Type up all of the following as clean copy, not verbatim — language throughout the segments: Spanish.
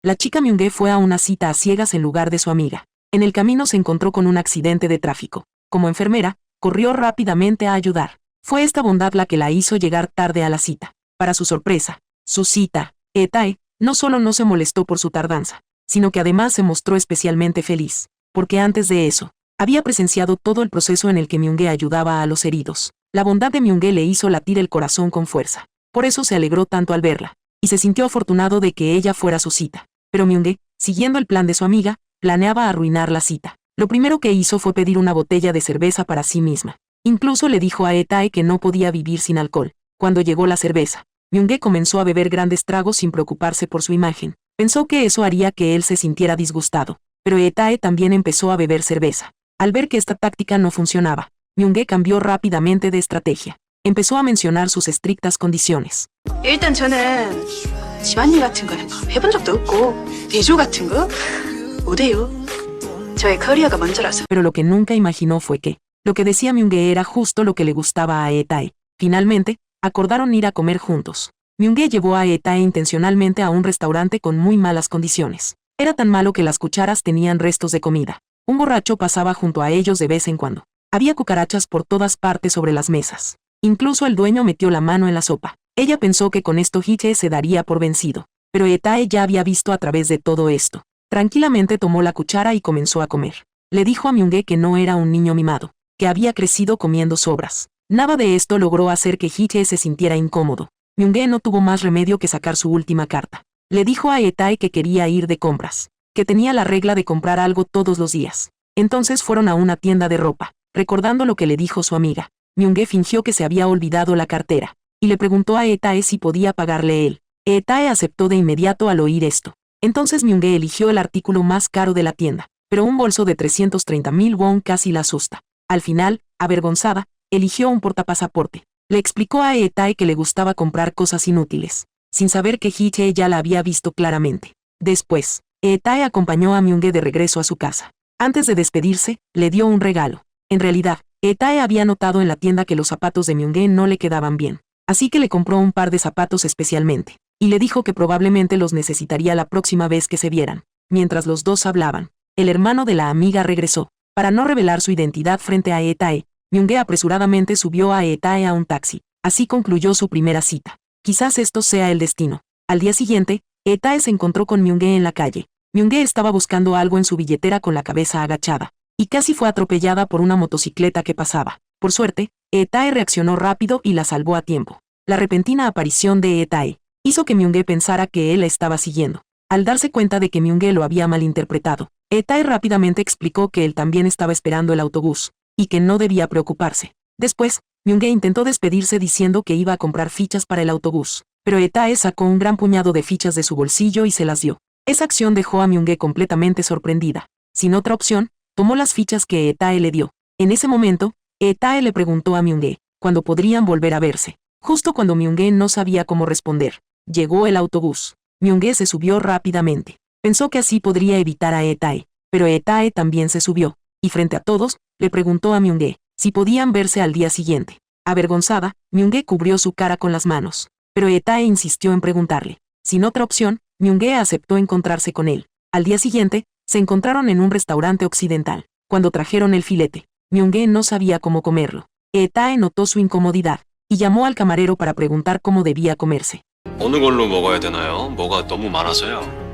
La chica Myung-ge fue a una cita a ciegas en lugar de su amiga. En el camino se encontró con un accidente de tráfico. Como enfermera, corrió rápidamente a ayudar. Fue esta bondad la que la hizo llegar tarde a la cita. Para su sorpresa, su cita, Tae, no solo no se molestó por su tardanza, sino que además se mostró especialmente feliz, porque antes de eso, había presenciado todo el proceso en el que Myung-ge ayudaba a los heridos. La bondad de Myung-ge le hizo latir el corazón con fuerza. Por eso se alegró tanto al verla, y se sintió afortunado de que ella fuera su cita. Pero Myung-ge, siguiendo el plan de su amiga, planeaba arruinar la cita. Lo primero que hizo fue pedir una botella de cerveza para sí misma. Incluso le dijo a Tae que no podía vivir sin alcohol. Cuando llegó la cerveza, Myung-ge comenzó a beber grandes tragos sin preocuparse por su imagen. Pensó que eso haría que él se sintiera disgustado. Pero Tae también empezó a beber cerveza. Al ver que esta táctica no funcionaba, Myung-ge cambió rápidamente de estrategia. Empezó a mencionar sus estrictas condiciones. 일단 저는 집안일 같은 거는 해본 적도 없고 대조 같은 거 못해요. 저의 커리어가 먼저라서. Pero lo que nunca imaginó fue que lo que decía Myung-ge era justo lo que le gustaba a Tae. Finalmente, acordaron ir a comer juntos. Myung-ge llevó a Tae intencionalmente a un restaurante con muy malas condiciones. Era tan malo que las cucharas tenían restos de comida. Un borracho pasaba junto a ellos de vez en cuando. Había cucarachas por todas partes sobre las mesas. Incluso el dueño metió la mano en la sopa. Ella pensó que con esto Hee-jae se daría por vencido. Pero Tae ya había visto a través de todo esto. Tranquilamente tomó la cuchara y comenzó a comer. Le dijo a Myung-ge que no era un niño mimado, que había crecido comiendo sobras. Nada de esto logró hacer que Hee-jae se sintiera incómodo. Myung-ge no tuvo más remedio que sacar su última carta. Le dijo a Tae que quería ir de compras, que tenía la regla de comprar algo todos los días. Entonces fueron a una tienda de ropa. Recordando lo que le dijo su amiga, Myung-ge fingió que se había olvidado la cartera, y le preguntó a Tae si podía pagarle él. Tae aceptó de inmediato al oír esto. Entonces Myung-ge eligió el artículo más caro de la tienda, pero un bolso de 330.000 won casi la asusta. Al final, avergonzada, eligió un portapasaporte. Le explicó a Tae que le gustaba comprar cosas inútiles, sin saber que Hee-jae ya la había visto claramente. Después, Tae acompañó a Myung-ge de regreso a su casa. Antes de despedirse, le dio un regalo. En realidad, Tae había notado en la tienda que los zapatos de Myung-ge no le quedaban bien, así que le compró un par de zapatos especialmente, y le dijo que probablemente los necesitaría la próxima vez que se vieran. Mientras los dos hablaban, el hermano de la amiga regresó. Para no revelar su identidad frente a Tae, Myung-ge apresuradamente subió a Tae a un taxi. Así concluyó su primera cita. Quizás esto sea el destino. Al día siguiente, Tae se encontró con Myung-ge en la calle. Myung-ge estaba buscando algo en su billetera con la cabeza agachada, y casi fue atropellada por una motocicleta que pasaba. Por suerte, Tae reaccionó rápido y la salvó a tiempo. La repentina aparición de Tae hizo que Myung-ge pensara que él la estaba siguiendo. Al darse cuenta de que Myung-ge lo había malinterpretado, Tae rápidamente explicó que él también estaba esperando el autobús, y que no debía preocuparse. Después, Myung-ge intentó despedirse diciendo que iba a comprar fichas para el autobús, pero Tae sacó un gran puñado de fichas de su bolsillo y se las dio. Esa acción dejó a Myung-ge completamente sorprendida. Sin otra opción, tomó las fichas que Tae le dio. En ese momento, Tae le preguntó a Myung-ge cuándo podrían volver a verse. Justo cuando Myung-ge no sabía cómo responder, llegó el autobús. Myung-ge se subió rápidamente. Pensó que así podría evitar a Tae, pero Tae también se subió, y frente a todos, le preguntó a Myung-ge si podían verse al día siguiente. Avergonzada, Myung-ge cubrió su cara con las manos, pero Tae insistió en preguntarle. Sin otra opción, Myung-ge aceptó encontrarse con él. Al día siguiente, se encontraron en un restaurante occidental. Cuando trajeron el filete, Myung-ge no sabía cómo comerlo. Tae notó su incomodidad, y llamó al camarero para preguntar cómo debía comerse. 어느 걸로 먹어야 되나요? 뭐가 너무 많아서요.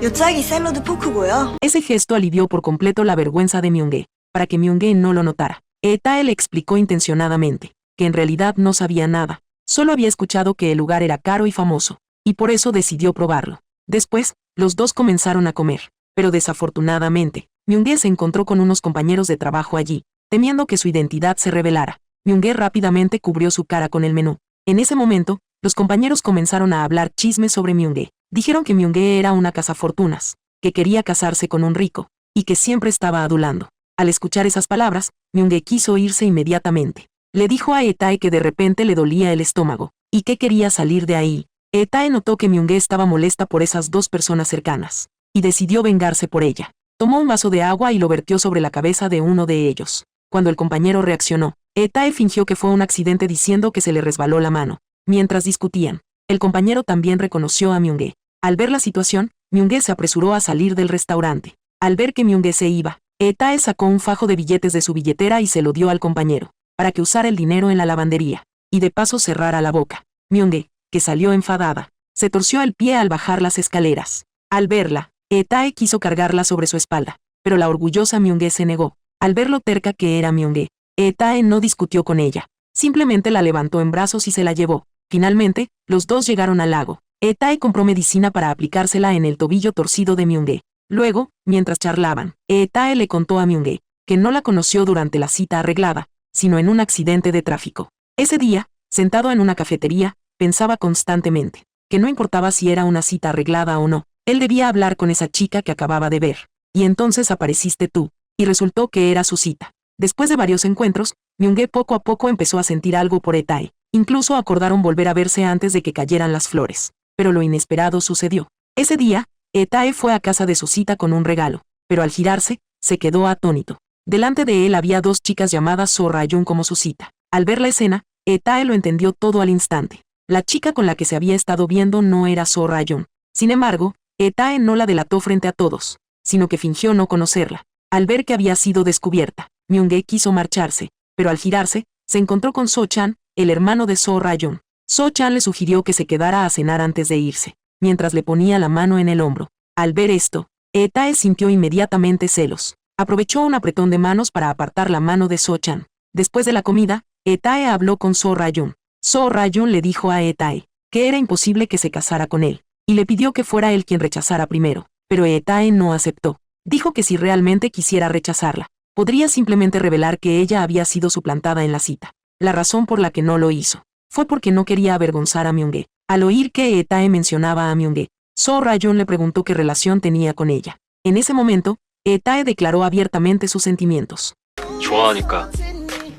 요짝이 샐러드 포크고요. Ese gesto alivió por completo la vergüenza de Myung-ge, para que Myung-ge no lo notara. Tae le explicó intencionadamente que en realidad no sabía nada, solo había escuchado que el lugar era caro y famoso, y por eso decidió probarlo. Después, los dos comenzaron a comer, pero desafortunadamente, Myung-ge se encontró con unos compañeros de trabajo allí, temiendo que su identidad se revelara. Myung-ge rápidamente cubrió su cara con el menú. En ese momento, los compañeros comenzaron a hablar chismes sobre Myung-ge. Dijeron que Myung-ge era una cazafortunas, que quería casarse con un rico, y que siempre estaba adulando. Al escuchar esas palabras, Myung-ge quiso irse inmediatamente. Le dijo a Tae que de repente le dolía el estómago, y que quería salir de ahí. Tae notó que Myung-ge estaba molesta por esas dos personas cercanas, y decidió vengarse por ella. Tomó un vaso de agua y lo vertió sobre la cabeza de uno de ellos. Cuando el compañero reaccionó, Tae fingió que fue un accidente diciendo que se le resbaló la mano. Mientras discutían, el compañero también reconoció a Myung-ge. Al ver la situación, Myung-gue se apresuró a salir del restaurante. Al ver que Myung-gue se iba, Tae sacó un fajo de billetes de su billetera y se lo dio al compañero, para que usara el dinero en la lavandería, y de paso cerrara la boca. Myung-gue, que salió enfadada, se torció el pie al bajar las escaleras. Al verla, Tae quiso cargarla sobre su espalda, pero la orgullosa Myung-gue se negó. Al ver lo terca que era Myung-gue, Tae no discutió con ella. Simplemente la levantó en brazos y se la llevó. Finalmente, los dos llegaron al lago. Tae compró medicina para aplicársela en el tobillo torcido de Myung-gue. Luego, mientras charlaban, Tae le contó a Myung-gue que no la conoció durante la cita arreglada, sino en un accidente de tráfico. Ese día, sentado en una cafetería, pensaba constantemente que no importaba si era una cita arreglada o no, él debía hablar con esa chica que acababa de ver. Y entonces apareciste tú, y resultó que era su cita. Después de varios encuentros, Myung-gue poco a poco empezó a sentir algo por Tae. Incluso acordaron volver a verse antes de que cayeran las flores. Pero lo inesperado sucedió. Ese día, Tae fue a casa de su cita con un regalo, pero al girarse, se quedó atónito. Delante de él había dos chicas llamadas So Ra-yoon como su cita. Al ver la escena, Tae lo entendió todo al instante. La chica con la que se había estado viendo no era So Ra-yoon. Sin embargo, Tae no la delató frente a todos, sino que fingió no conocerla. Al ver que había sido descubierta, Myung-gue quiso marcharse, pero al girarse, se encontró con So-chan, el hermano de So Ra-yoon. So-chan le sugirió que se quedara a cenar antes de irse, mientras le ponía la mano en el hombro. Al ver esto, Tae sintió inmediatamente celos. Aprovechó un apretón de manos para apartar la mano de So-chan. Después de la comida, Tae habló con So Ra-yoon. So Ra-yoon le dijo a Tae que era imposible que se casara con él, y le pidió que fuera él quien rechazara primero, pero Tae no aceptó. Dijo que si realmente quisiera rechazarla, podría simplemente revelar que ella había sido suplantada en la cita. La razón por la que no lo hizo fue porque no quería avergonzar a Myung-gue. Al oír que Tae mencionaba a Myung-gue, So Ra-yoon le preguntó qué relación tenía con ella. En ese momento, Tae declaró abiertamente sus sentimientos. 좋아하니까.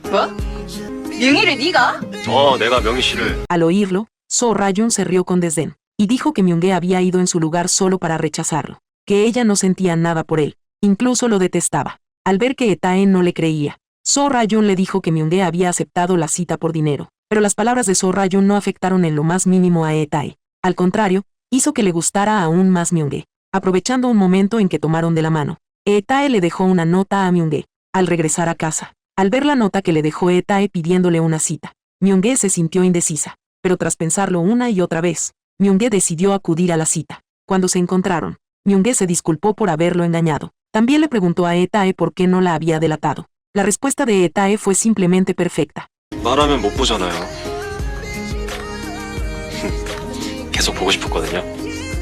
뭐? 명희를 네가? 내가 명희 씨를. Al oírlo, So Ra-yoon se rió con desdén, y dijo que Myung-gue había ido en su lugar solo para rechazarlo, que ella no sentía nada por él, incluso lo detestaba. Al ver que Tae no le creía, So Ra-yoon le dijo que Myung-gue había aceptado la cita por dinero, pero las palabras de So Ra-yoon no afectaron en lo más mínimo a Tae. Al contrario, hizo que le gustara aún más Myung-gue. Aprovechando un momento en que tomaron de la mano, Tae le dejó una nota a Myung-gue. Al regresar a casa, al ver la nota que le dejó Tae pidiéndole una cita, Myung-gue se sintió indecisa, pero tras pensarlo una y otra vez, Myung-gue decidió acudir a la cita. Cuando se encontraron, Myung-gue se disculpó por haberlo engañado. También le preguntó a Tae por qué no la había delatado. La respuesta de Tae fue simplemente perfecta. 말하면 못 보잖아요. 계속 보고 싶었거든요.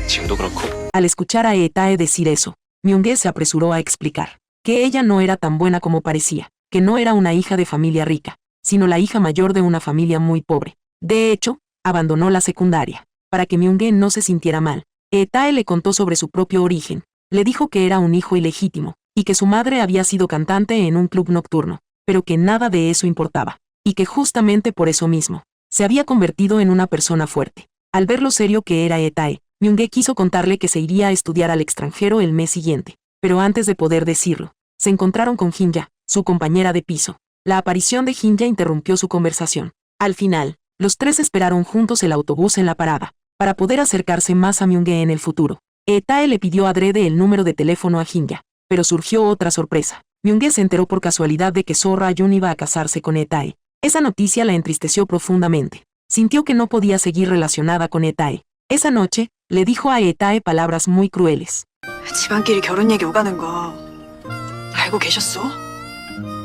지금도 그렇고. Al escuchar a Tae decir eso, Myung-gue se apresuró a explicar que ella no era tan buena como parecía, que no era una hija de familia rica, sino la hija mayor de una familia muy pobre. De hecho, abandonó la secundaria, para que Myung-gue no se sintiera mal. Tae le contó sobre su propio origen, le dijo que era un hijo ilegítimo, y que su madre había sido cantante en un club nocturno, pero que nada de eso importaba, y que justamente por eso mismo, se había convertido en una persona fuerte. Al ver lo serio que era Tae, Myung-gue quiso contarle que se iría a estudiar al extranjero el mes siguiente, pero antes de poder decirlo, se encontraron con Jin-ya, su compañera de piso. La aparición de Jin-ya interrumpió su conversación. Al final, los tres esperaron juntos el autobús en la parada, para poder acercarse más a Myung-gue en el futuro. Tae le pidió adrede el número de teléfono a Jin-ya, pero surgió otra sorpresa. Myung-gue se enteró por casualidad de que So Ra-yoon iba a casarse con Tae. Esa noticia la entristeció profundamente. Sintió que no podía seguir relacionada con Tae. Esa noche, le dijo a Tae palabras muy crueles. 집안끼리 결혼 얘기 오가는 거 알고 계셨어?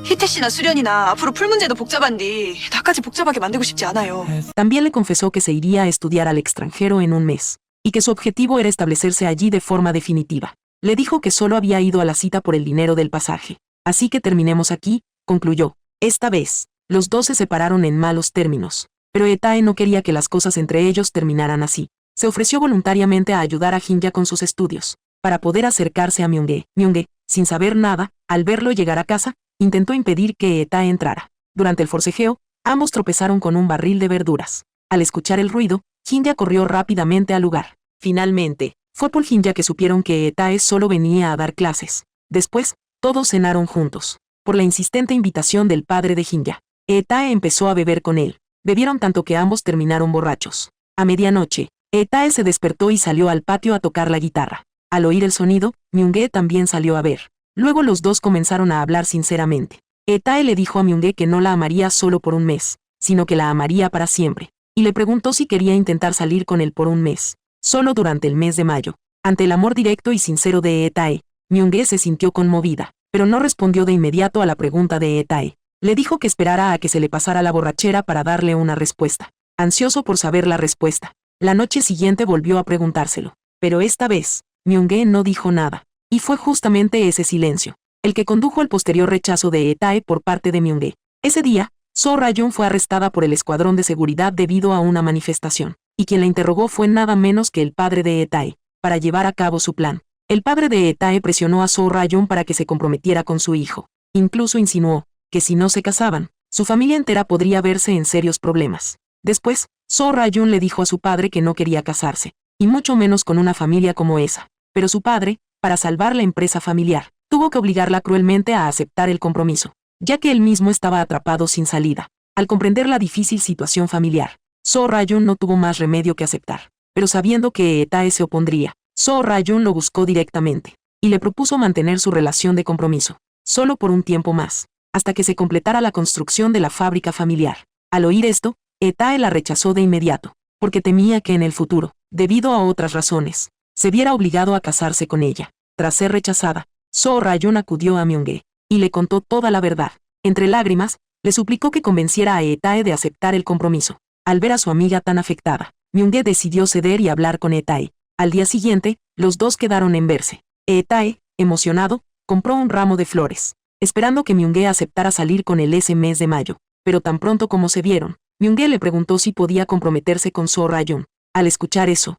희태 씨나 수련이나 앞으로 풀 문제도 복잡한디 나까지 복잡하게 만들고 싶지 않아요. También le confesó que se iría a estudiar al extranjero en un mes, y que su objetivo era establecerse allí de forma definitiva. Le dijo que solo había ido a la cita por el dinero del pasaje. Así que terminemos aquí, concluyó. Esta vez, los dos se separaron en malos términos, pero Tae no quería que las cosas entre ellos terminaran así. Se ofreció voluntariamente a ayudar a Jin-ya con sus estudios, para poder acercarse a Myung-gue. Myung-gue, sin saber nada, al verlo llegar a casa, intentó impedir que Tae entrara. Durante el forcejeo, ambos tropezaron con un barril de verduras. Al escuchar el ruido, Jin-ya corrió rápidamente al lugar. Finalmente, fue por Jin-ya que supieron que Tae solo venía a dar clases. Después, todos cenaron juntos. Por la insistente invitación del padre de Jin-ya, Tae empezó a beber con él. Bebieron tanto que ambos terminaron borrachos. A medianoche, Tae se despertó y salió al patio a tocar la guitarra. Al oír el sonido, Myung-ge también salió a ver. Luego los dos comenzaron a hablar sinceramente. Tae le dijo a Myung-ge que no la amaría solo por un mes, sino que la amaría para siempre, y le preguntó si quería intentar salir con él por un mes, solo durante el mes de mayo. Ante el amor directo y sincero de Tae, Myung-ge se sintió conmovida, pero no respondió de inmediato a la pregunta de Tae. Le dijo que esperara a que se le pasara la borrachera para darle una respuesta. Ansioso por saber la respuesta, la noche siguiente volvió a preguntárselo, pero esta vez, Myung-ge no dijo nada, y fue justamente ese silencio el que condujo al posterior rechazo de Tae por parte de Myung-ge. Ese día, So Ra-yoon fue arrestada por el escuadrón de seguridad debido a una manifestación, y quien la interrogó fue nada menos que el padre de Tae, para llevar a cabo su plan. El padre de Tae presionó a So Ra-yoon para que se comprometiera con su hijo. Incluso insinuó que si no se casaban, su familia entera podría verse en serios problemas. Después, So Ra-yoon le dijo a su padre que no quería casarse, y mucho menos con una familia como esa. Pero su padre, para salvar la empresa familiar, tuvo que obligarla cruelmente a aceptar el compromiso, ya que él mismo estaba atrapado sin salida. Al comprender la difícil situación familiar, So Ra-yoon no tuvo más remedio que aceptar. Pero sabiendo que Tae se opondría, So Ra-yoon lo buscó directamente, y le propuso mantener su relación de compromiso, solo por un tiempo más, hasta que se completara la construcción de la fábrica familiar. Al oír esto, Tae la rechazó de inmediato, porque temía que en el futuro, debido a otras razones, se viera obligado a casarse con ella. Tras ser rechazada, So Ra-yoon acudió a Myung-ge y le contó toda la verdad. Entre lágrimas, le suplicó que convenciera a Tae de aceptar el compromiso. Al ver a su amiga tan afectada, Myung-ge decidió ceder y hablar con Tae. Al día siguiente, los dos quedaron en verse. Tae, emocionado, compró un ramo de flores, esperando que Myung-ge aceptara salir con él ese mes de mayo. Pero tan pronto como se vieron, Myung-ge le preguntó si podía comprometerse con So Ra-yoon. Al escuchar eso,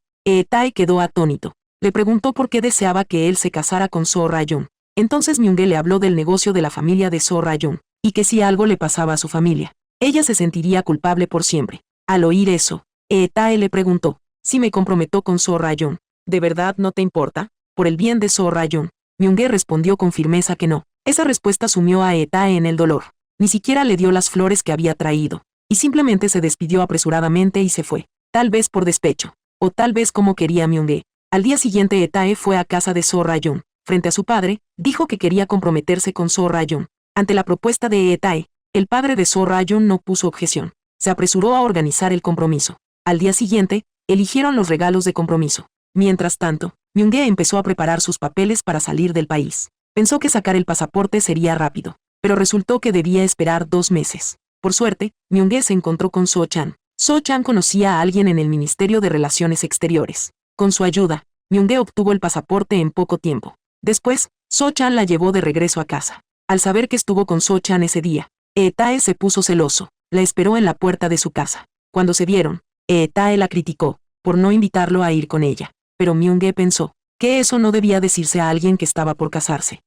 Tae quedó atónito. Le preguntó por qué deseaba que él se casara con So Ra-yoon. Entonces Myung-ge le habló del negocio de la familia de So Ra-yoon, y que si algo le pasaba a su familia, ella se sentiría culpable por siempre. Al oír eso, Tae le preguntó, si me comprometo con So Ra-yoon, ¿de verdad no te importa? Por el bien de So Ra-yoon. Myung-ge respondió con firmeza que no. Esa respuesta sumió a Tae en el dolor. Ni siquiera le dio las flores que había traído, y simplemente se despidió apresuradamente y se fue, tal vez por despecho, o tal vez como quería Myung-ge. Al día siguiente Tae fue a casa de So Ra-yoon. Frente a su padre, dijo que quería comprometerse con So Ra-yoon. Ante la propuesta de Tae, el padre de So Ra-yoon no puso objeción. Se apresuró a organizar el compromiso. Al día siguiente, eligieron los regalos de compromiso. Mientras tanto, Myung-ge empezó a preparar sus papeles para salir del país. Pensó que sacar el pasaporte sería rápido, pero resultó que debía esperar 2 meses. Por suerte, Myung-ge se encontró con So-chan. So-chan conocía a alguien en el Ministerio de Relaciones Exteriores. Con su ayuda, Myung-ge obtuvo el pasaporte en poco tiempo. Después, So-chan la llevó de regreso a casa. Al saber que estuvo con So-chan ese día, Tae se puso celoso. La esperó en la puerta de su casa. Cuando se vieron, Tae la criticó por no invitarlo a ir con ella. Pero Myung-ge pensó que eso no debía decirse a alguien que estaba por casarse.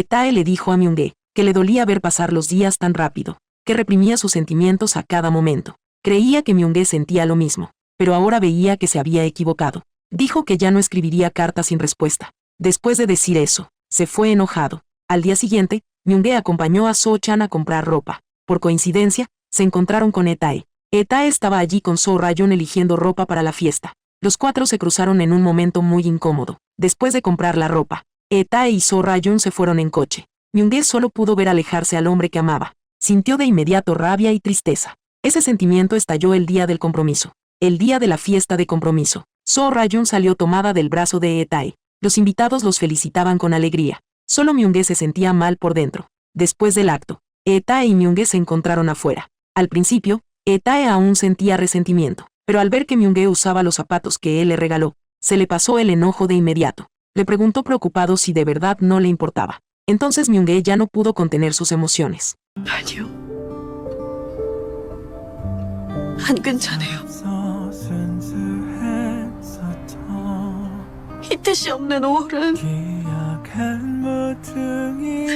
Tae le dijo a Myung-ge que le dolía ver pasar los días tan rápido, que reprimía sus sentimientos a cada momento. Creía que Myung-ge sentía lo mismo, pero ahora veía que se había equivocado. Dijo que ya no escribiría cartas sin respuesta. Después de decir eso, se fue enojado. Al día siguiente, Myung-ge acompañó a So-chan a comprar ropa. Por coincidencia, se encontraron con Tae. Tae estaba allí con So Ra-yoon eligiendo ropa para la fiesta. Los cuatro se cruzaron en un momento muy incómodo. Después de comprar la ropa, Tae y So Ra-yoon se fueron en coche. Myung-ge solo pudo ver alejarse al hombre que amaba. Sintió de inmediato rabia y tristeza. Ese sentimiento estalló el día del compromiso. El día de la fiesta de compromiso, So Ra-yoon salió tomada del brazo de Tae. Los invitados los felicitaban con alegría. Solo Myung-ge se sentía mal por dentro. Después del acto, Tae y Myung-ge se encontraron afuera. Al principio, Tae aún sentía resentimiento, pero al ver que Myung-ge usaba los zapatos que él le regaló, se le pasó el enojo de inmediato. Le preguntó preocupado si de verdad no le importaba. Entonces Myung-ge ya no pudo contener sus emociones. 아니요. 안 괜찮아요. 희태 씨 없는 5월은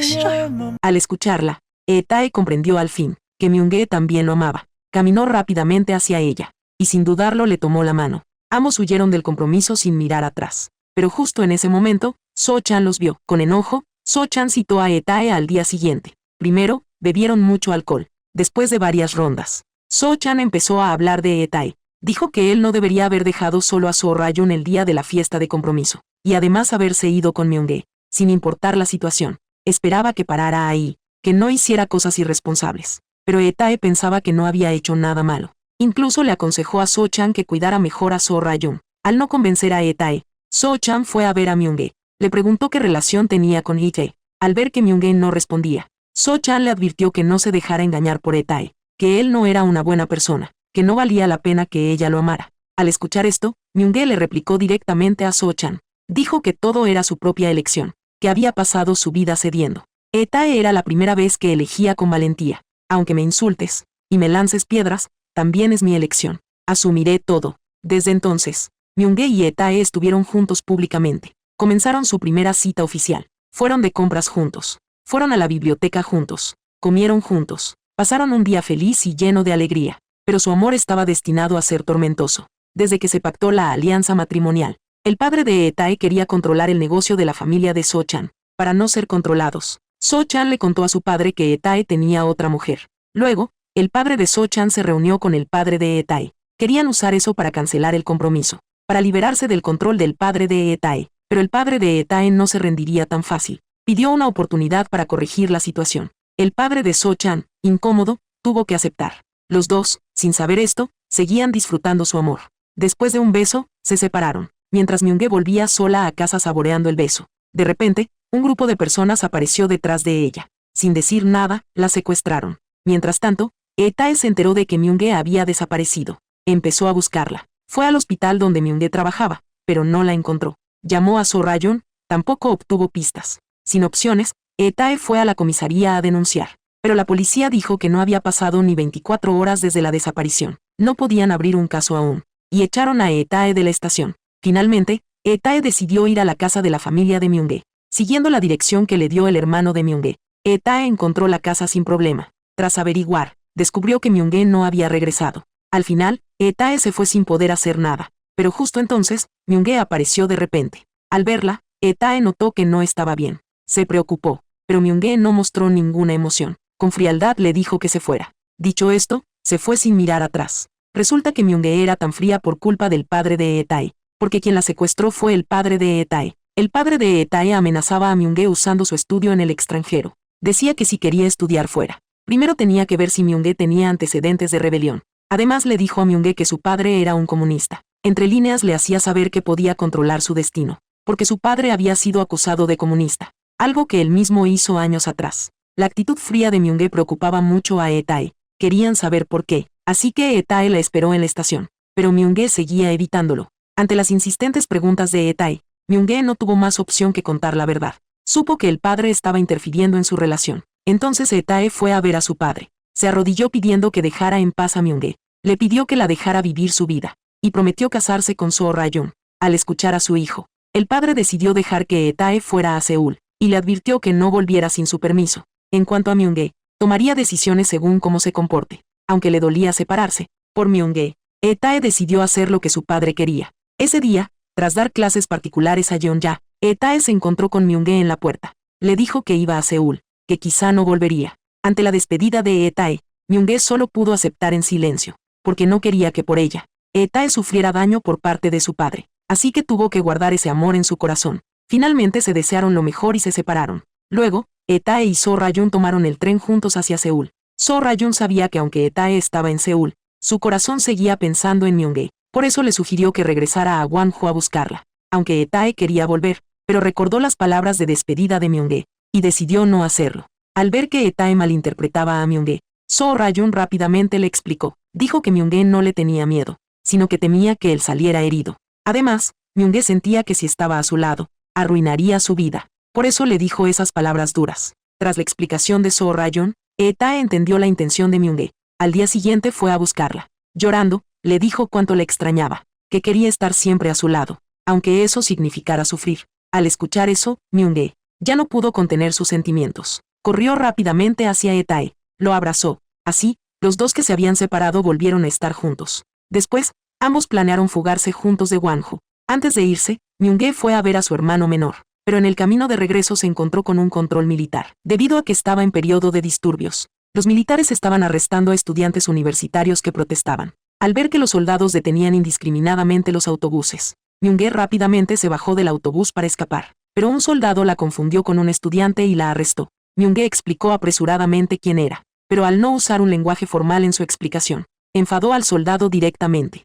싫어요. Al escucharla, Tae comprendió al fin que Myung-ge también lo amaba. Caminó rápidamente hacia ella, y sin dudarlo le tomó la mano. Ambos huyeron del compromiso sin mirar atrás. Pero justo en ese momento, So-chan los vio. Con enojo, So-chan citó a Tae al día siguiente. Primero, bebieron mucho alcohol. Después de varias rondas, So-chan empezó a hablar de Tae. Dijo que él no debería haber dejado solo a So Ra-yoon el día de la fiesta de compromiso, y además haberse ido con Myung-gae, sin importar la situación. Esperaba que parara ahí, que no hiciera cosas irresponsables. Pero Tae pensaba que no había hecho nada malo. Incluso le aconsejó a So-chan que cuidara mejor a So Ra-yoon. Al no convencer a Tae, So-chan fue a ver a Myung-gae. Le preguntó qué relación tenía con Tae. Al ver que Myung-gae no respondía, So-chan le advirtió que no se dejara engañar por Tae, que él no era una buena persona, que no valía la pena que ella lo amara. Al escuchar esto, Myung-gae le replicó directamente a So-chan. Dijo que todo era su propia elección, que había pasado su vida cediendo. Tae era la primera vez que elegía con valentía. Aunque me insultes y me lances piedras, también es mi elección. Asumiré todo. Desde entonces, Myung-gae y Tae estuvieron juntos públicamente. Comenzaron su primera cita oficial. Fueron de compras juntos. Fueron a la biblioteca juntos. Comieron juntos. Pasaron un día feliz y lleno de alegría. Pero su amor estaba destinado a ser tormentoso. Desde que se pactó la alianza matrimonial, el padre de Tae quería controlar el negocio de la familia de So-chan. Para no ser controlados, So-chan le contó a su padre que Tae tenía otra mujer. Luego, el padre de So-chan se reunió con el padre de Tae. Querían usar eso para cancelar el compromiso, para liberarse del control del padre de Tae. Pero el padre de Tae no se rendiría tan fácil. Pidió una oportunidad para corregir la situación. El padre de So-chan, incómodo, tuvo que aceptar. Los dos, sin saber esto, seguían disfrutando su amor. Después de un beso, se separaron, mientras Myung-gae volvía sola a casa saboreando el beso. De repente, un grupo de personas apareció detrás de ella. Sin decir nada, la secuestraron. Mientras tanto, Tae se enteró de que Myung-gae había desaparecido. Empezó a buscarla. Fue al hospital donde Myung-gae trabajaba, pero no la encontró. Llamó a So Ra-yoon, tampoco obtuvo pistas. Sin opciones, Tae fue a la comisaría a denunciar. Pero la policía dijo que no había pasado ni 24 horas desde la desaparición. No podían abrir un caso aún. Y echaron a Tae de la estación. Finalmente, Tae decidió ir a la casa de la familia de Myung-gae. Siguiendo la dirección que le dio el hermano de Myung-gae, Tae encontró la casa sin problema. Tras averiguar, descubrió que Myung-gae no había regresado. Al final, Tae se fue sin poder hacer nada. Pero justo entonces, Myung-gae apareció de repente. Al verla, Tae notó que no estaba bien. Se preocupó, pero Myung-gae no mostró ninguna emoción. Con frialdad le dijo que se fuera. Dicho esto, se fue sin mirar atrás. Resulta que Myung-gae era tan fría por culpa del padre de Tae, porque quien la secuestró fue el padre de Tae. El padre de Tae amenazaba a Myung-gae usando su estudio en el extranjero. Decía que si quería estudiar fuera, primero tenía que ver si Myung-gae tenía antecedentes de rebelión. Además le dijo a Myung-gae que su padre era un comunista. Entre líneas le hacía saber que podía controlar su destino, porque su padre había sido acusado de comunista, algo que él mismo hizo años atrás. La actitud fría de Myung-gae preocupaba mucho a Tae. Querían saber por qué, así que Tae la esperó en la estación. Pero Myung-gae seguía evitándolo. Ante las insistentes preguntas de Tae, Myung-gae no tuvo más opción que contar la verdad. Supo que el padre estaba interfiriendo en su relación. Entonces Tae fue a ver a su padre. Se arrodilló pidiendo que dejara en paz a Myung-gae. Le pidió que la dejara vivir su vida. Y prometió casarse con So Ra-yoon. Al escuchar a su hijo, el padre decidió dejar que Tae fuera a Seúl, y le advirtió que no volviera sin su permiso. En cuanto a Myung-gae, tomaría decisiones según cómo se comporte. Aunque le dolía separarse, por Myung-gae, Tae decidió hacer lo que su padre quería. Ese día, tras dar clases particulares a Yeon-ja, Tae se encontró con Myung-gae en la puerta. Le dijo que iba a Seúl, que quizá no volvería. Ante la despedida de Tae, Myung-gae solo pudo aceptar en silencio, porque no quería que por ella, Tae sufriera daño por parte de su padre. Así que tuvo que guardar ese amor en su corazón. Finalmente se desearon lo mejor y se separaron. Luego, Tae y So Ra-yoon tomaron el tren juntos hacia Seúl. So Ra-yoon sabía que aunque Tae estaba en Seúl, su corazón seguía pensando en Myung-gae. Por eso le sugirió que regresara a Gwangju a buscarla. Aunque Tae quería volver, pero recordó las palabras de despedida de Myung-gae, y decidió no hacerlo. Al ver que Tae malinterpretaba a Myung-gae, So Ra-yoon rápidamente le explicó. Dijo que Myung-gae no le tenía miedo, sino que temía que él saliera herido. Además, Myung-gae sentía que si estaba a su lado, arruinaría su vida. Por eso le dijo esas palabras duras. Tras la explicación de So Ra-yoon, Tae entendió la intención de Myung-gae. Al día siguiente fue a buscarla. Llorando, le dijo cuánto le extrañaba, que quería estar siempre a su lado, aunque eso significara sufrir. Al escuchar eso, Myung-gae ya no pudo contener sus sentimientos. Corrió rápidamente hacia Tae, lo abrazó. Así, los dos que se habían separado volvieron a estar juntos. Después, ambos planearon fugarse juntos de Gwangju. Antes de irse, Myung-gae fue a ver a su hermano menor, pero en el camino de regreso se encontró con un control militar, debido a que estaba en periodo de disturbios. Los militares estaban arrestando a estudiantes universitarios que protestaban. Al ver que los soldados detenían indiscriminadamente los autobuses, Myung-ge rápidamente se bajó del autobús para escapar, pero un soldado la confundió con un estudiante y la arrestó. Myung-ge explicó apresuradamente quién era, pero al no usar un lenguaje formal en su explicación, enfadó al soldado directamente.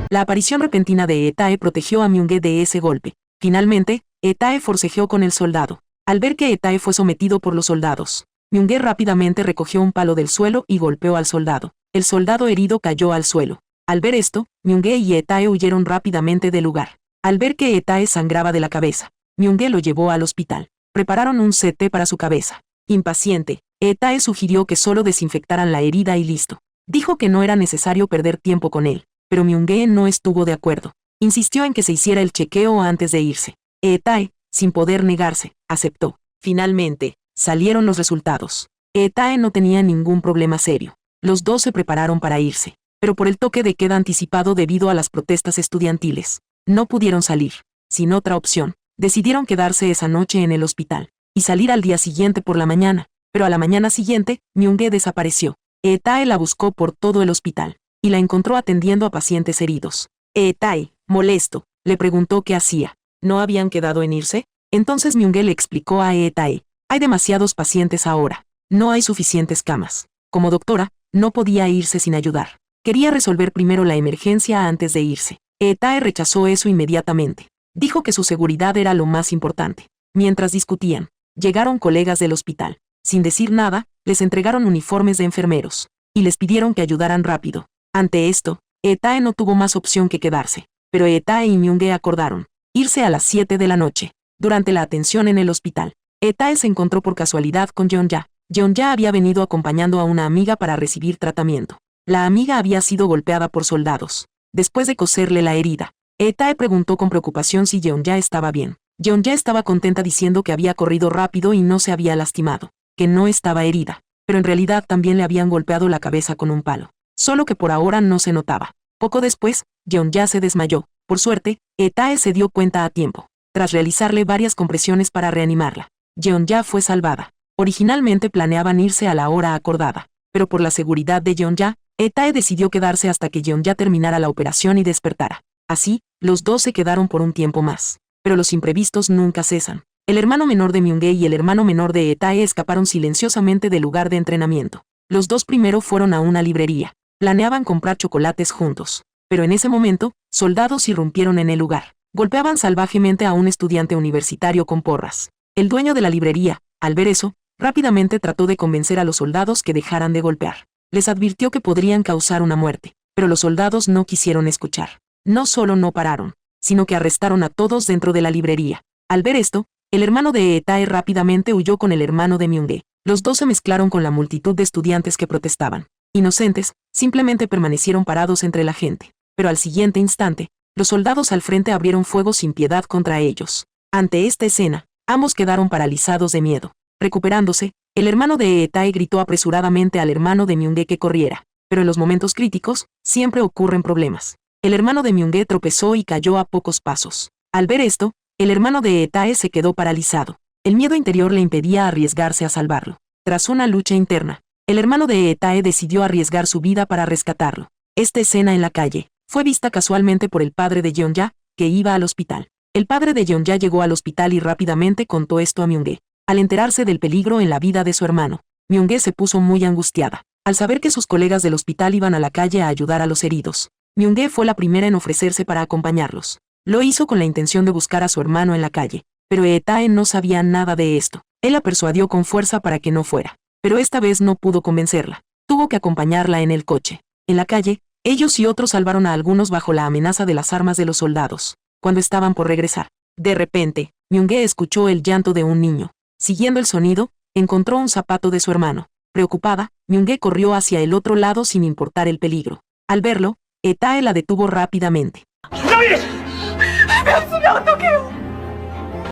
La aparición repentina de Etae protegió a Myung-ge de ese golpe. Finalmente, Etae forcejeó con el soldado. Al ver que Etae fue sometido por los soldados, Myung-ge rápidamente recogió un palo del suelo y golpeó al soldado. El soldado herido cayó al suelo. Al ver esto, Myung-ge y Etae huyeron rápidamente del lugar. Al ver que Etae sangraba de la cabeza, Myung-ge lo llevó al hospital. Prepararon un CT para su cabeza. Impaciente, Etae sugirió que solo desinfectaran la herida y listo. Dijo que no era necesario perder tiempo con él, pero Myung-ge no estuvo de acuerdo. Insistió en que se hiciera el chequeo antes de irse. Etae, sin poder negarse, aceptó. Finalmente, salieron los resultados. Etae no tenía ningún problema serio. Los dos se prepararon para irse, pero por el toque de queda anticipado debido a las protestas estudiantiles, no pudieron salir. Sin otra opción, decidieron quedarse esa noche en el hospital y salir al día siguiente por la mañana, pero a la mañana siguiente, Myung-ge desapareció. Etae la buscó por todo el hospital y la encontró atendiendo a pacientes heridos. Etae, molesto, le preguntó qué hacía. ¿No habían quedado en irse? Entonces Myung-ge le explicó a Etae: hay demasiados pacientes ahora. No hay suficientes camas. Como doctora, no podía irse sin ayudar. Quería resolver primero la emergencia antes de irse. Etae rechazó eso inmediatamente. Dijo que su seguridad era lo más importante. Mientras discutían, llegaron colegas del hospital. Sin decir nada, les entregaron uniformes de enfermeros y les pidieron que ayudaran rápido. Ante esto, Etae no tuvo más opción que quedarse, pero Etae y Myung-ge acordaron irse a las 7 de la noche. Durante la atención en el hospital, Etae se encontró por casualidad con Jeon-ja. Jeon-ja había venido acompañando a una amiga para recibir tratamiento. La amiga había sido golpeada por soldados. Después de coserle la herida, Etae preguntó con preocupación si Jeon-ja estaba bien. Jeon-ja estaba contenta diciendo que había corrido rápido y no se había lastimado, que no estaba herida, pero en realidad también le habían golpeado la cabeza con un palo, solo que por ahora no se notaba. Poco después, Jeon-ja se desmayó. Por suerte, Etae se dio cuenta a tiempo. Tras realizarle varias compresiones para reanimarla, Jeon-ja fue salvada. Originalmente planeaban irse a la hora acordada, pero por la seguridad de Jeon-ja, Etae decidió quedarse hasta que Jeon-ja terminara la operación y despertara. Así, los dos se quedaron por un tiempo más. Pero los imprevistos nunca cesan. El hermano menor de Myung-ge y el hermano menor de Etae escaparon silenciosamente del lugar de entrenamiento. Los dos primero fueron a una librería. Planeaban comprar chocolates juntos. Pero en ese momento, soldados irrumpieron en el lugar. Golpeaban salvajemente a un estudiante universitario con porras. El dueño de la librería, al ver eso, rápidamente trató de convencer a los soldados que dejaran de golpear. Les advirtió que podrían causar una muerte, pero los soldados no quisieron escuchar. No solo no pararon, sino que arrestaron a todos dentro de la librería. Al ver esto, el hermano de Etae rápidamente huyó con el hermano de Myung-ge. Los dos se mezclaron con la multitud de estudiantes que protestaban. Inocentes, simplemente permanecieron parados entre la gente. Pero al siguiente instante, los soldados al frente abrieron fuego sin piedad contra ellos. Ante esta escena, ambos quedaron paralizados de miedo. Recuperándose, el hermano de Etae gritó apresuradamente al hermano de Myung-ge que corriera. Pero en los momentos críticos, siempre ocurren problemas. El hermano de Myung-ge tropezó y cayó a pocos pasos. Al ver esto, el hermano de Etae se quedó paralizado. El miedo interior le impedía arriesgarse a salvarlo. Tras una lucha interna, el hermano de Etae decidió arriesgar su vida para rescatarlo. Esta escena en la calle fue vista casualmente por el padre de Jeon-ja, que iba al hospital. El padre de Jeon-ja llegó al hospital y rápidamente contó esto a Myung-ge. Al enterarse del peligro en la vida de su hermano, Myung-ge se puso muy angustiada. Al saber que sus colegas del hospital iban a la calle a ayudar a los heridos, Myung-ge fue la primera en ofrecerse para acompañarlos. Lo hizo con la intención de buscar a su hermano en la calle, pero Etae no sabía nada de esto. Él la persuadió con fuerza para que no fuera, pero esta vez no pudo convencerla. Tuvo que acompañarla en el coche. En la calle, ellos y otros salvaron a algunos bajo la amenaza de las armas de los soldados. Cuando estaban por regresar, de repente, Myung-ge escuchó el llanto de un niño. Siguiendo el sonido, encontró un zapato de su hermano. Preocupada, Myung-ge corrió hacia el otro lado sin importar el peligro. Al verlo, Etae la detuvo rápidamente.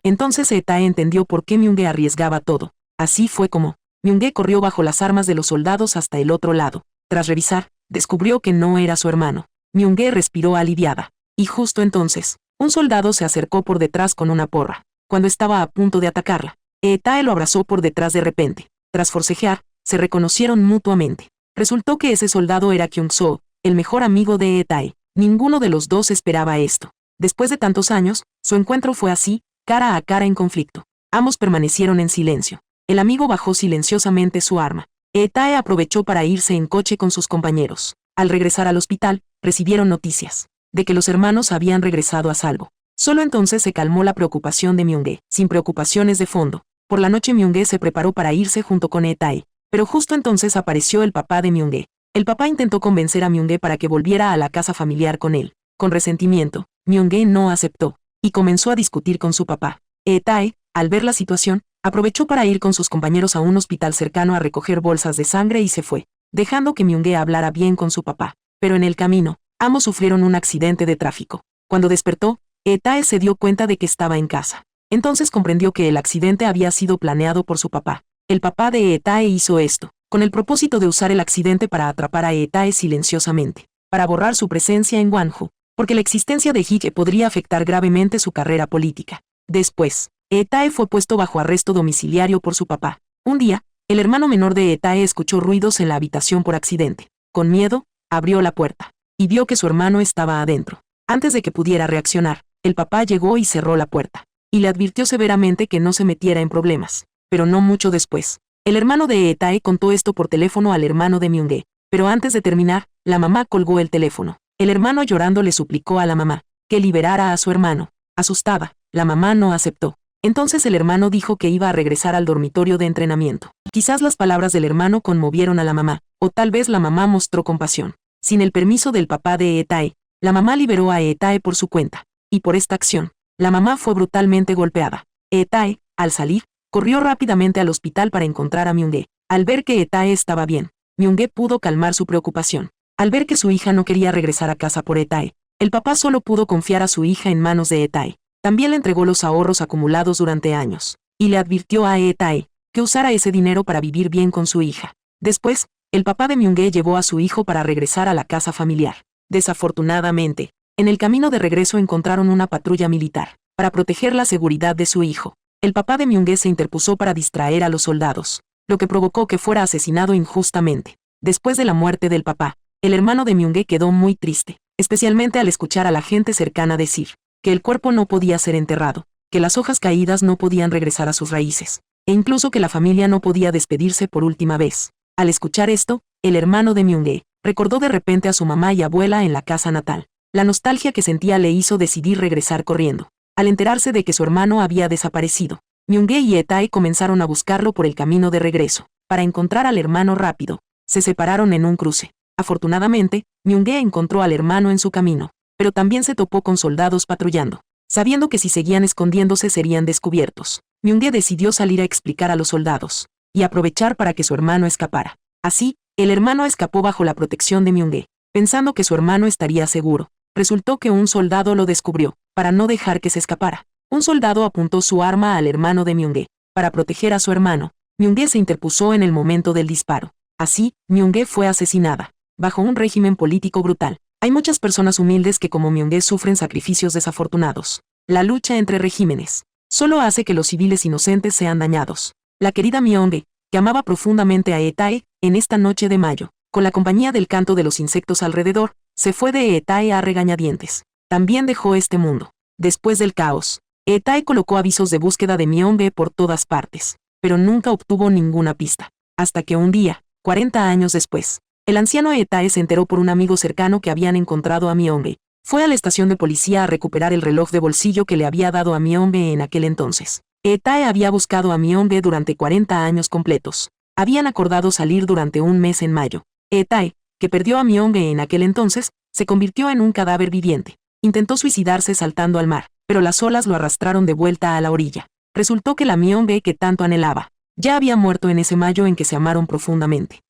Entonces Etae entendió por qué Myung-ge arriesgaba todo. Así fue como Myung-ge corrió bajo las armas de los soldados hasta el otro lado. Tras revisar, descubrió que no era su hermano. Myung-ge respiró aliviada. Y justo entonces, un soldado se acercó por detrás con una porra. Cuando estaba a punto de atacarla, Etae lo abrazó por detrás de repente. Tras forcejear, se reconocieron mutuamente. Resultó que ese soldado era Kyung-soo, el mejor amigo de Etae. Ninguno de los dos esperaba esto. Después de tantos años, su encuentro fue así, cara a cara en conflicto. Ambos permanecieron en silencio. El amigo bajó silenciosamente su arma. Etae aprovechó para irse en coche con sus compañeros. Al regresar al hospital, recibieron noticias de que los hermanos habían regresado a salvo. Solo entonces se calmó la preocupación de Myung-ge, sin preocupaciones de fondo. Por la noche Myung-ge se preparó para irse junto con Etae, pero justo entonces apareció el papá de Myung-ge. El papá intentó convencer a Myung-ge para que volviera a la casa familiar con él. Con resentimiento, Myung-ge no aceptó, y comenzó a discutir con su papá. Etae, al ver la situación, aprovechó para ir con sus compañeros a un hospital cercano a recoger bolsas de sangre y se fue, dejando que Myung-ge hablara bien con su papá. Pero en el camino, ambos sufrieron un accidente de tráfico. Cuando despertó, Etae se dio cuenta de que estaba en casa. Entonces comprendió que el accidente había sido planeado por su papá. El papá de Etae hizo esto, con el propósito de usar el accidente para atrapar a Etae silenciosamente, para borrar su presencia en Gwangju, porque la existencia de Hye podría afectar gravemente su carrera política. Después, Etae fue puesto bajo arresto domiciliario por su papá. Un día, el hermano menor de Etae escuchó ruidos en la habitación por accidente. Con miedo, abrió la puerta, y vio que su hermano estaba adentro. Antes de que pudiera reaccionar, el papá llegó y cerró la puerta, y le advirtió severamente que no se metiera en problemas. Pero no mucho después, el hermano de Etae contó esto por teléfono al hermano de Myung-ge. Pero antes de terminar, la mamá colgó el teléfono. El hermano llorando le suplicó a la mamá que liberara a su hermano. Asustada, la mamá no aceptó. Entonces el hermano dijo que iba a regresar al dormitorio de entrenamiento. Quizás las palabras del hermano conmovieron a la mamá, o tal vez la mamá mostró compasión. Sin el permiso del papá de Etae, la mamá liberó a Etae por su cuenta. Y por esta acción, la mamá fue brutalmente golpeada. Etae, al salir, corrió rápidamente al hospital para encontrar a Myung-ge. Al ver que Etae estaba bien, Myung-ge pudo calmar su preocupación. Al ver que su hija no quería regresar a casa por Etae, el papá solo pudo confiar a su hija en manos de Etae. También le entregó los ahorros acumulados durante años, y le advirtió a Etae que usara ese dinero para vivir bien con su hija. Después, el papá de Myung-ge llevó a su hijo para regresar a la casa familiar. Desafortunadamente, en el camino de regreso encontraron una patrulla militar, para proteger la seguridad de su hijo. El papá de Myung-ge se interpuso para distraer a los soldados, lo que provocó que fuera asesinado injustamente. Después de la muerte del papá, el hermano de Myung-ge quedó muy triste, especialmente al escuchar a la gente cercana decir que el cuerpo no podía ser enterrado, que las hojas caídas no podían regresar a sus raíces, e incluso que la familia no podía despedirse por última vez. Al escuchar esto, el hermano de Myung-ge recordó de repente a su mamá y abuela en la casa natal. La nostalgia que sentía le hizo decidir regresar corriendo. Al enterarse de que su hermano había desaparecido, Myung-ge y Etae comenzaron a buscarlo por el camino de regreso. Para encontrar al hermano rápido, se separaron en un cruce. Afortunadamente, Myung-ge encontró al hermano en su camino, pero también se topó con soldados patrullando. Sabiendo que si seguían escondiéndose serían descubiertos, Myung-ge decidió salir a explicar a los soldados, y aprovechar para que su hermano escapara. Así, el hermano escapó bajo la protección de Myung-ge, pensando que su hermano estaría seguro. Resultó que un soldado lo descubrió, para no dejar que se escapara. Un soldado apuntó su arma al hermano de Myung-ge. Para proteger a su hermano, Myung-ge se interpuso en el momento del disparo. Así, Myung-ge fue asesinada, bajo un régimen político brutal. Hay muchas personas humildes que como Myung-ge sufren sacrificios desafortunados. La lucha entre regímenes solo hace que los civiles inocentes sean dañados. La querida Myung-ge, que amaba profundamente a Etae, en esta noche de mayo, con la compañía del canto de los insectos alrededor, se fue de Etae a regañadientes. También dejó este mundo. Después del caos, Etae colocó avisos de búsqueda de Myung-ge por todas partes, pero nunca obtuvo ninguna pista. Hasta que un día, 40 años después, el anciano Etae se enteró por un amigo cercano que habían encontrado a Myung-ge. Fue a la estación de policía a recuperar el reloj de bolsillo que le había dado a Myung-ge en aquel entonces. Etae había buscado a Myung-ge durante 40 años completos. Habían acordado salir durante un mes en mayo. Etae, que perdió a Myung-ge en aquel entonces, se convirtió en un cadáver viviente. Intentó suicidarse saltando al mar, pero las olas lo arrastraron de vuelta a la orilla. Resultó que la Myung-ge que tanto anhelaba ya había muerto en ese mayo en que se amaron profundamente.